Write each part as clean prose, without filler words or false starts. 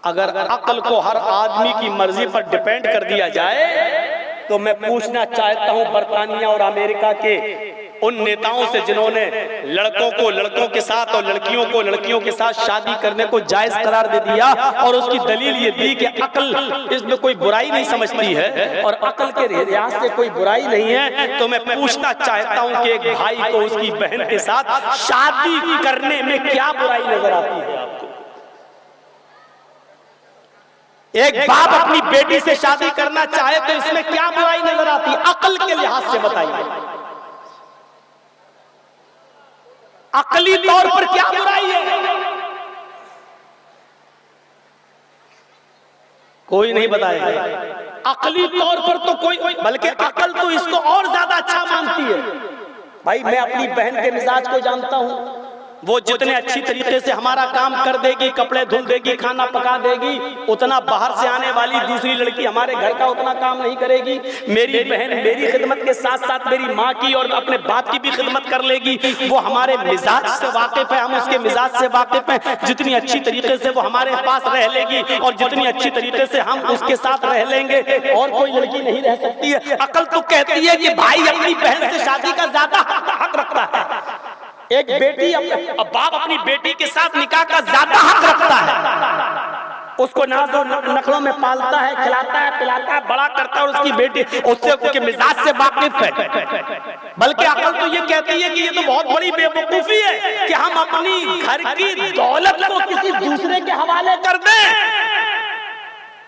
अगर अक्ल को हर आदमी की मर्जी पर डिपेंड कर दिया जाए तो मैं पूछना चाहता हूं बरतानिया और अमेरिका के उन नेताओं से जिन्होंने लड़कों को लड़कों के साथ और लड़कियों को लड़कियों के साथ शादी करने को जायज करार दे दिया और उसकी दलील ये दी कि अक्ल इसमें कोई बुराई नहीं समझती है और अक्ल के लिहाज से कोई बुराई नहीं है, तो मैं पूछना चाहता हूं कि एक भाई को उसकी बहन के साथ शादी करने में क्या बुराई नजर आती है आपको? एक बाप अपनी बेटी से शादी करना चाहे तो इसमें क्या बुराई नजर आती है? अक्ल के लिहाज से बताइए, अकली तौर पर क्या बुराई है? कोई नहीं बताएगा। अकली तौर पर तो कोई, बल्कि अकल तो इसको और ज्यादा अच्छा मानती है। भाई मैं अपनी बहन के मिजाज को जानता हूं, वो जितने अच्छी तरीके से हमारा काम कर देगी, कपड़े धुल देगी, खाना पका देगी, उतना बाहर से आने वाली दूसरी लड़की हमारे घर का उतना काम नहीं करेगी। मेरी बहन मेरी खिदमत के साथ साथ मेरी माँ की और अपने बाप की भी खिदमत कर लेगी। वो हमारे मिजाज से वाकिफ है, हम उसके मिजाज से वाकिफ हैं। जितनी अच्छी तरीके से वो हमारे पास रह लेगी और जितनी अच्छी तरीके से हम उसके साथ रह लेंगे, और कोई लड़की नहीं रह सकती है। अकल तो कहती है कि भाई अपनी बहन से शादी का ज्यादा हक रखता है। एक बेटी बाप अपनी बेटी के साथ निकाह का ज्यादा हक रखता है। उसको नाज़ो नखरों में पालता है, खिलाता है, पिलाता है, बड़ा करता है और उसकी बेटी उससे उसके मिजाज से वाकिफ है। बल्कि अकल तो ये कहती है कि ये तो बहुत बड़ी बेवकूफी है कि हम अपनी घर की दौलत को किसी दूसरे के हवाले कर दें,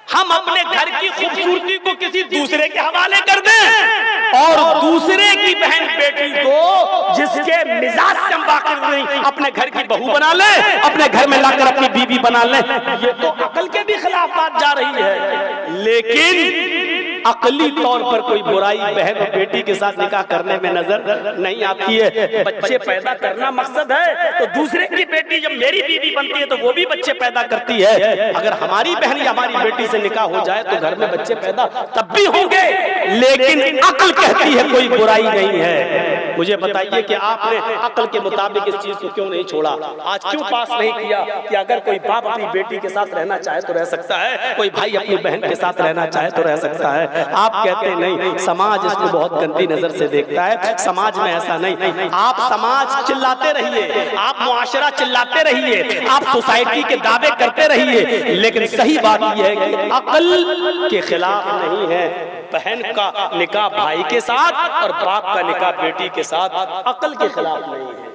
हम अपने घर की खूबसूरती को किसी दूसरे के हवाले कर दें और दूसरे की बहन बेटी को जिसके मिजाज से हम वाकिफ नहीं अपने घर की बहू बना ले, अपने घर में लाकर अपनी बीवी बना ले। ये तो अकल के भी खिलाफ बात जा रही है। लेकिन अकली तौर पर कोई बुराई बहन और बेटी के साथ निकाह करने में नजर नहीं आती है। बच्चे पैदा करना मकसद है तो दूसरे की बेटी जब मेरी बीवी बनती है तो वो भी बच्चे पैदा करती है। अगर हमारी बहन या हमारी बेटी से निकाह हो जाए तो घर में बच्चे पैदा तब भी होंगे, लेकिन अकल कहती है कोई बुराई नहीं है। मुझे बताइए कि आपने अकल के मुताबिक इस चीज को क्यों नहीं छोड़ा? आज क्यों पास नहीं किया कि अगर कोई बाप अपनी बेटी के साथ रहना चाहे तो रह सकता है, कोई भाई अपनी बहन के साथ रहना चाहे तो रह सकता है? आप कहते नहीं, समाज इसको बहुत गंदी नजर से देखता है। समाज में ऐसा नहीं। आप समाज चिल्लाते रहिए, आप मुआशरा चिल्लाते रहिए, आप सोसाइटी के दावे करते रहिए, लेकिन सही बात यह है कि अकल के खिलाफ नहीं है। बहन का निकाह भाई के साथ और बाप का निकाह बेटी के साथ अकल के खिलाफ नहीं है।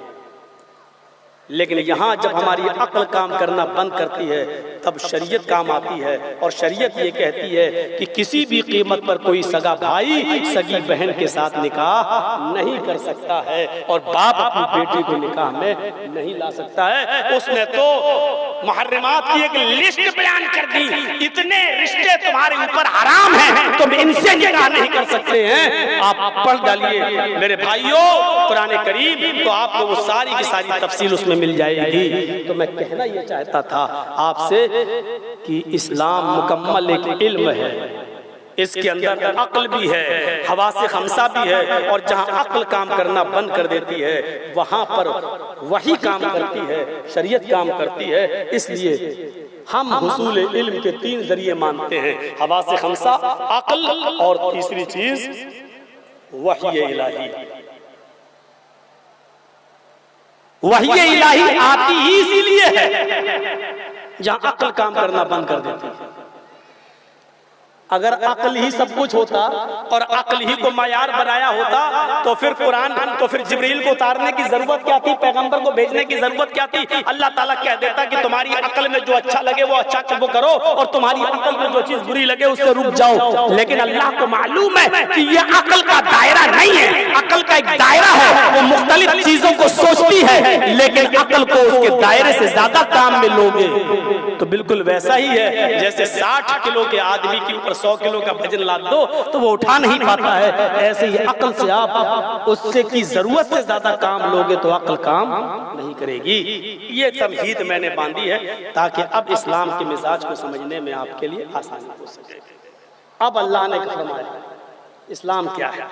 लेकिन यहाँ जब हमारी अक्ल काम करना बंद करती है तब शरीयत काम आती है और शरीयत ये कहती है कि किसी भी कीमत पर कोई सगा भाई सगी बहन के साथ निकाह नहीं कर सकता है और बाप अपनी बेटी को निकाह में नहीं ला सकता है। उसने तो मुहर्रमात की एक लिस्ट बयान कर दी, इतने रिश्ते तुम्हारे ऊपर हराम हैं, तुम इनसे निकाह नहीं कर सकते हैं। आप पढ़ डालिए मेरे भाइयों कुरान करीम, तो आपको वो सारी की सारी तफसील उसमें मिल जाएगी। तो मैं कहना ये चाहता था आपसे कि इस्लाम मुकम्मल एक इल्म है, इसके अंदर अक्ल भी है, हवासे खमसा भी है, और जहां अक्ल काम करना बंद कर देती है वहां पर वही काम करती है, शरीयत काम करती है। इसलिए हम हुसूल इल्म के 3 जरिए मानते हैं, हवासे खमसा, अक्ल और तीसरी चीज वही इलाही। वही इलाही आती ही इसीलिए है जहां अक्ल काम करना बंद कर देती है। अगर अक्ल ही सब कुछ होता और अक्ल ही को मायार बनाया होता तो फिर कुरान, तो फिर जिब्रील को उतारने की जरूरत क्या थी, पैगंबर को भेजने की जरूरत क्या थी? अल्लाह ताला कह देता कि तुम्हारी अक्ल में जो अच्छा लगे वो अच्छा वो करो और तुम्हारी अक्ल में जो चीज बुरी लगे उससे रुक जाओ। लेकिन अल्लाह को मालूम है कि ये अक्ल का दायरा नहीं है, अक्ल का एक दायरा है, वो मुख्तलिफ चीजों को सोचती है, लेकिन अक्ल को उसके दायरे से ज्यादा काम में लोगे तो बिल्कुल वैसा ही है जैसे 60 किलो के आदमी के ऊपर 100 किलो का वजन लाद दो तो वो उठा नहीं पाता है। ऐसे ही अक्ल से आप उससे की जरूरत से ज्यादा काम लोगे तो अक्ल काम नहीं करेगी। ये तमहीद मैंने बांधी है ताकि अब इस्लाम के मिजाज को समझने में आपके लिए आसानी हो सके। अब अल्लाह ने फरमाया इस्लाम क्या है,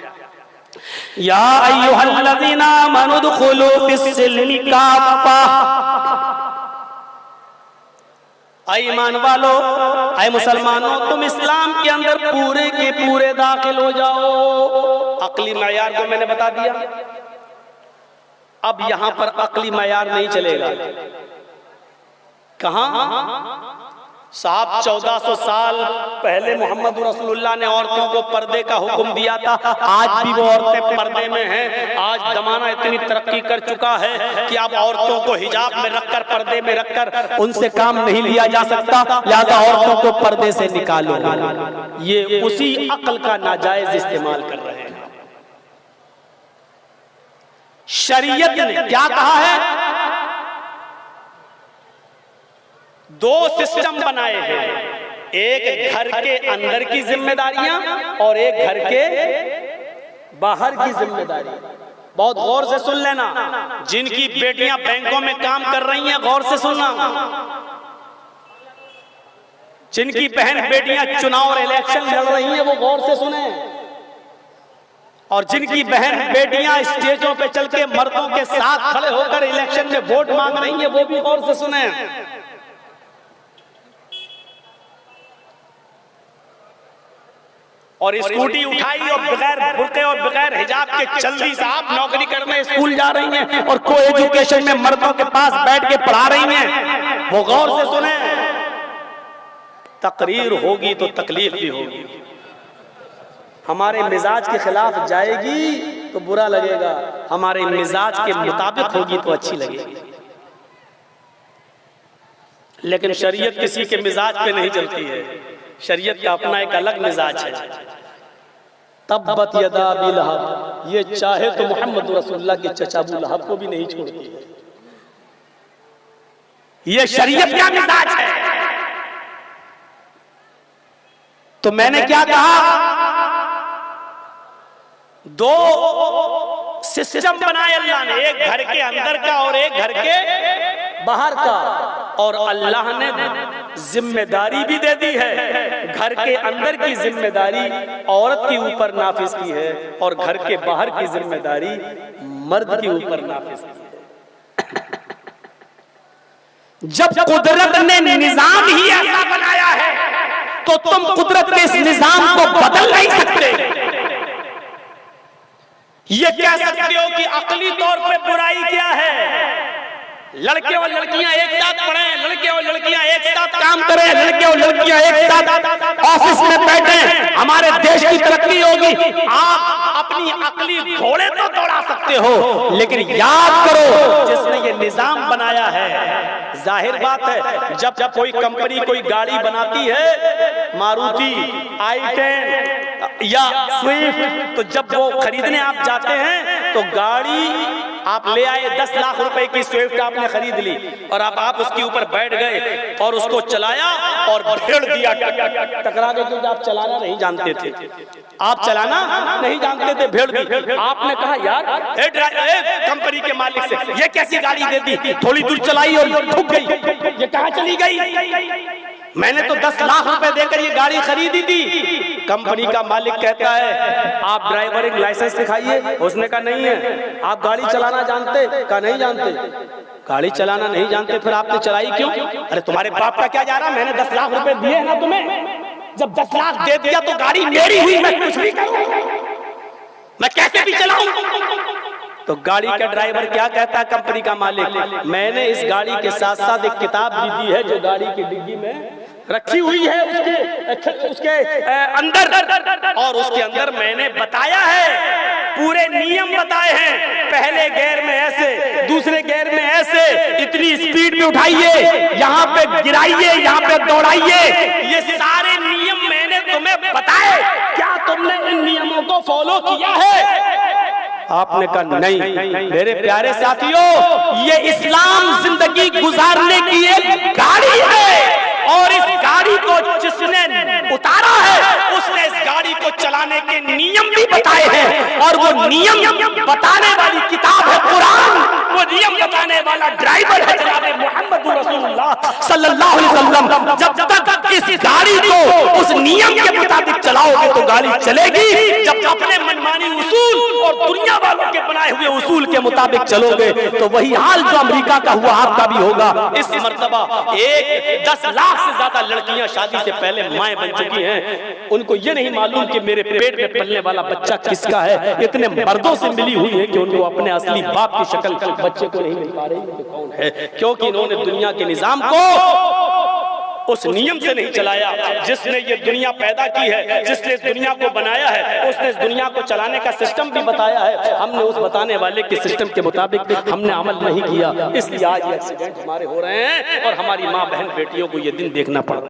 या अय्युहल्लज़ीना आमनू दुखुलू फिस्सिल्मि काफ़ा। ऐ ईमान वालों, ऐ मुसलमानों, तुम इस्लाम के अंदर पूरे के पूरे दाखिल हो जाओ। अक्ली मयार को मैंने बता दिया। अब यहां पर अक्ली मयार नहीं चलेगा। कहां साहब 1400 साल पहले मोहम्मद रसूलुल्लाह ने औरतों को पर्दे का हुक्म दिया था। आज भी वो औरतें पर्दे में हैं। आज जमाना इतनी तरक्की कर चुका है कि अब औरतों को हिजाब में रखकर, पर्दे में रखकर उनसे काम नहीं लिया जा सकता, लिहाजा औरतों को पर्दे से निकालो। ये उसी अक्ल का नाजायज इस्तेमाल कर रहे हैं। शरीयत ने क्या कहा है? दो सिस्टम बनाए हैं, एक घर के अंदर की जिम्मेदारियां और एक घर के बाहर की जिम्मेदारी। बहुत गौर से सुन लेना। जिनकी बेटियां बैंकों में काम कर रही हैं, गौर से सुनना। जिनकी बहन बेटियां चुनाव और इलेक्शन लड़ रही हैं, वो गौर से सुने। और जिनकी बहन बेटियां स्टेजों पे चल के मर्दों के साथ खड़े होकर इलेक्शन में वोट मांग रही हैं, वो भी गौर से सुने। और स्कूटी उठाई और बगैर बुर्के और बगैर हिजाब के जल्दी साहब नौकरी करने स्कूल जा रही हैं और को एजुकेशन में मर्दों के पास बैठ के पढ़ा रही हैं, वो गौर से सुने। तकरीर होगी तो तकलीफ भी होगी। हमारे मिजाज के खिलाफ जाएगी तो बुरा लगेगा, हमारे मिजाज के मुताबिक होगी तो अच्छी लगेगी। लेकिन शरीयत किसी के मिजाज पे नहीं चलती है। शरीयत का अपना एक अलग मिजाज है। तब्बत यदा अबी लहब, ये चाहे तो मोहम्मद रसूलुल्लाह के चचा अबू लहब को भी नहीं छोड़ती है। ये शरीयत का मिजाज है। तो मैंने क्या कहा? दो सिस्टम बनाए अल्लाह ने, एक घर के अंदर का और एक घर के बाहर का। और अल्लाह ने जिम्मेदारी भी दे दी है। घर के अंदर की जिम्मेदारी औरत के ऊपर नाफिज की है और घर के बाहर की जिम्मेदारी मर्द के ऊपर नाफिज की है। जब कुदरत ने निजाम ही ऐसा बनाया है तो तुम कुदरत के इस निजाम को बदल नहीं सकते। ये कह सकते हो कि अकली तौर पे बुराई क्या है? लड़के और लड़कियां एक साथ पढ़ें, लड़के और लड़कियां एक साथ काम करें, लड़के और लड़कियां एक साथ ऑफिस में बैठें, हमारे देश की तरक्की होगी। आप अपनी अकली घोड़े तो दौड़ा सकते हो, लेकिन याद करो जिसने ये निजाम बनाया है। जाहिर बात है, जब कोई कंपनी कोई गाड़ी बनाती है, मारुति, i10 या स्विफ्ट, तो जब वो खरीदने आप जाते हैं तो गाड़ी आप ले आए 10 लाख रुपए की स्विफ्ट आपने खरीद ली और आप उसके ऊपर बैठ गए और उसको चलाया और भेड़ दिया टकरा गए, क्योंकि आप चलाना नहीं जानते थे। आप चलाना नहीं जानते थे, भेड़ दी। आपने कहा यार कंपनी के मालिक से, ये कैसी गाड़ी दे दी? थोड़ी दूर चलाई और ठुक गई, ये कहाँ चली गई? मैंने तो 10 लाख रुपए देकर ये गाड़ी खरीदी थी। कंपनी का मालिक कहता है आप ड्राइवरिंग लाइसेंस दिखाइए। उसने कहा नहीं है। आप गाड़ी चलाना जानते? कहा नहीं जानते। गाड़ी चलाना नहीं जानते, फिर आपने चलाई क्यों? अरे तुम्हारे बाप का क्या जा रहा, मैंने 10 लाख रुपए दिए ना तुम्हें। जब 10 लाख दे दिया तो गाड़ी मेरी हुई, मैं कुछ भी करूं, मैं कैसे भी चलाऊं। तो गाड़ी का ड्राइवर क्या कहता है? कंपनी का मालिक, मैंने इस गाड़ी के साथ साथ एक किताब भी दी है जो गाड़ी की डिग्गी में रखी हुई है उसके अंदर, और उसके अंदर मैंने बताया है, पूरे नियम बताए हैं। पहले गियर में ऐसे, दूसरे गियर में ऐसे, इतनी स्पीड में उठाइए, यहाँ पे गिराइए, यहाँ पे दौड़ाइए, ये सारे नियम मैंने तुम्हें बताए। क्या तुमने इन नियमों को फॉलो किया है? आपने कहा नहीं। मेरे प्यारे साथियों, ये इस्लाम जिंदगी गुजारने की एक गाड़ी है और इस गाड़ी को जिसने उतारा है उसने इस गाड़ी को चलाने के नियम भी बताए हैं, और वो नियम बताने वाली किताब है कुरान। वो नियम बताने वाला ड्राइवर है जनाब मोहम्मद रसूलुल्लाह सल्लल्लाहु अलैहि वसल्लम। जब तक इस गाड़ी को उस नियम के मुताबिक चलाओगे तो गाड़ी चलेगी। जब अपने मनमानी उसूल और दुनिया वालों के बनाए बनाए हुए उसूल के मुताबिक चलोगे तो वही हाल जो अमेरिका का हुआ आपका भी होगा। इस मर्तबा 10 लाख से ज्यादा लड़कियां शादी से पहले माएं बन चुकी हैं, उनको ये नहीं मालूम कि मेरे पेट में पलने वाला बच्चा किसका है। इतने मर्दों से मिली हुई है कि उनको अपने असली बाप की शक्ल बच्चे को नहीं मिल पा रही है कौन है, क्योंकि इन्होंने दुनिया के निजाम को उस नियम से नहीं चलाया जिसने ये दुनिया पैदा की है, जिसने इस दुनिया को बनाया है, उसने इस दुनिया को चलाने का सिस्टम भी बताया है। हमने उस बताने वाले के सिस्टम के मुताबिक हमने अमल नहीं किया, इसलिए आज ये एक्सीडेंट हमारे हो रहे हैं और हमारी माँ बहन बेटियों को ये दिन देखना पड़ रहा है।